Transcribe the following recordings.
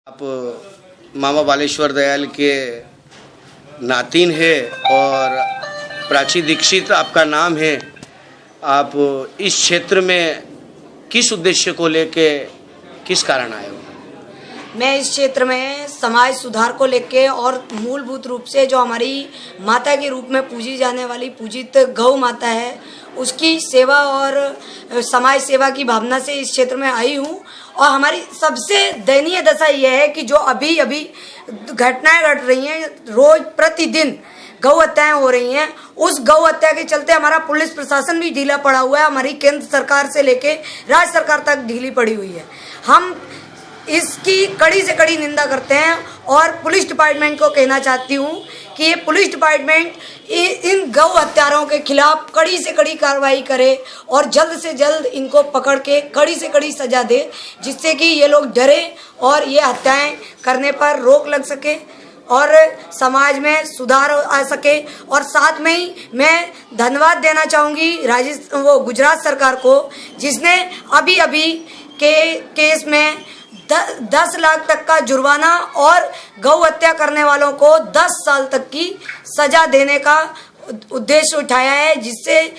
आप मामा बालेश्वर दयाल के नातिन है और प्राची दीक्षित आपका नाम है। आप इस क्षेत्र में किस उद्देश्य को लेके किस कारण आए हो? मैं इस क्षेत्र में समाज सुधार को लेके और मूलभूत रूप से जो हमारी माता के रूप में पूजी जाने वाली पूजित गौ माता है उसकी सेवा और समाज सेवा की भावना से इस क्षेत्र में आई हूँ। और हमारी सबसे दयनीय दशा यह है कि जो अभी अभी घटनाएं घट रही हैं, रोज प्रतिदिन गौ हत्याएं हो रही हैं। उस गौ हत्या के चलते हमारा पुलिस प्रशासन भी ढीला पड़ा हुआ है। हमारी केंद्र सरकार से लेके राज्य सरकार तक ढीली पड़ी हुई है। हम इसकी कड़ी से कड़ी निंदा करते हैं और पुलिस डिपार्टमेंट को कहना चाहती हूँ कि ये पुलिस डिपार्टमेंट इन गौ हत्यारों के खिलाफ कड़ी से कड़ी कार्रवाई करे और जल्द से जल्द इनको पकड़ के कड़ी से कड़ी सजा दे, जिससे कि ये लोग डरे और ये हत्याएं करने पर रोक लग सके और समाज में सुधार आ सके। और साथ में ही मैं धन्यवाद देना चाहूँगी गुजरात सरकार को, जिसने अभी अभी के केस में 10 लाख तक का जुर्माना और गौ हत्या करने वालों को 10 साल तक की सजा देने का उद्देश्य उठाया है, जिससे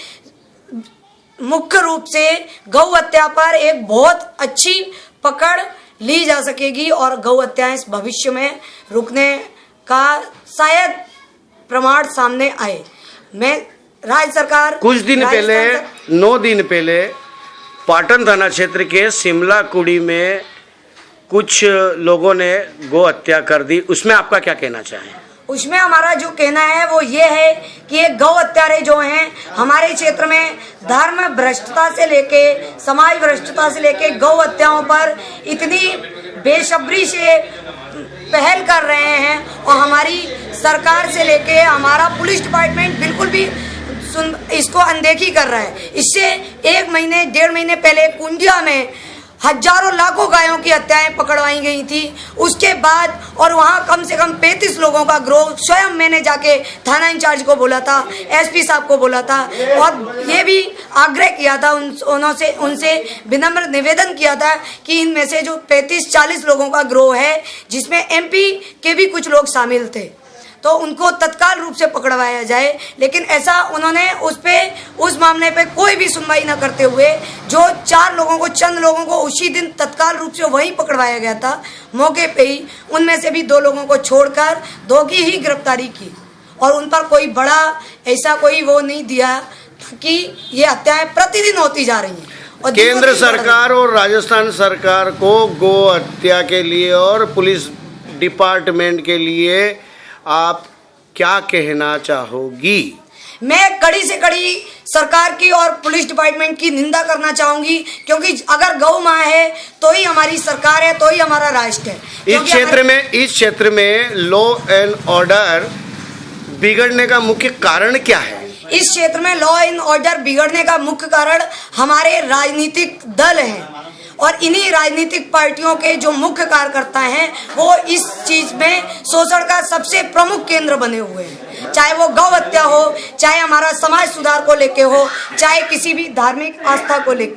मुख्य रूप से गौ हत्या पर एक बहुत अच्छी पकड़ ली जा सकेगी और गौ हत्याएं इस भविष्य में रुकने का शायद प्रमाण सामने आए। मैं राज्य सरकार कुछ दिन पहले 9 दिन पहले पाटन थाना क्षेत्र के शिमला कुड़ी में कुछ लोगों ने गौ हत्या कर दी, उसमें आपका क्या कहना चाहें? उसमें हमारा जो कहना है वो ये है कि ये गौ हत्यारे जो हैं हमारे क्षेत्र में धर्म भ्रष्टता से लेके समाज भ्रष्टता से लेके गौ हत्याओं पर इतनी बेसब्री से पहल कर रहे हैं और हमारी सरकार से लेके हमारा पुलिस डिपार्टमेंट बिल्कुल भी इसको अनदेखी कर रहा है। इससे 1 महीने 1.5 महीने पहले कुंडिया में हजारों लाखों गायों की हत्याएं पकड़वाई गई थी। उसके बाद और वहां कम से कम 35 लोगों का गिरोह, स्वयं मैंने जाके थाना इंचार्ज को बोला था, एसपी साहब को बोला था और ये भी आग्रह किया था उनसे विनम्र निवेदन किया था कि इनमें से जो 35-40 लोगों का गिरोह है, जिसमें MP के भी कुछ लोग शामिल थे, तो उनको तत्काल रूप से पकड़वाया जाए। लेकिन ऐसा उन्होंने उस मामले पे कोई भी सुनवाई न करते हुए जो 4 लोगों को, चंद लोगों को उसी दिन तत्काल रूप से वहीं पकड़वाया गया था मौके पे ही, उनमें से भी 2 लोगों को छोड़कर 2 की ही गिरफ्तारी की और उन पर कोई बड़ा ऐसा कोई वो नहीं दिया कि ये हत्याएं प्रतिदिन होती जा रही हैं। केंद्र सरकार और राजस्थान सरकार को गौ हत्या के लिए और पुलिस डिपार्टमेंट के लिए आप क्या कहना चाहोगी? मैं कड़ी से कड़ी सरकार की और पुलिस डिपार्टमेंट की निंदा करना चाहूंगी, क्योंकि अगर गौ माँ है तो ही हमारी सरकार है, तो ही हमारा राष्ट्र है। इस क्षेत्र में लॉ एंड ऑर्डर बिगड़ने का मुख्य कारण क्या है? इस क्षेत्र में लॉ एंड ऑर्डर बिगड़ने का मुख्य कारण हमारे राजनीतिक दल हैं और इन्हीं राजनीतिक पार्टियों के जो मुख्य कार्यकर्ता हैं वो इस चीज में शोषण का सबसे प्रमुख केंद्र बने हुए हैं। चाहे वो गौ हत्या हो, चाहे हमारा समाज सुधार को लेके हो, चाहे किसी भी धार्मिक आस्था को लेके।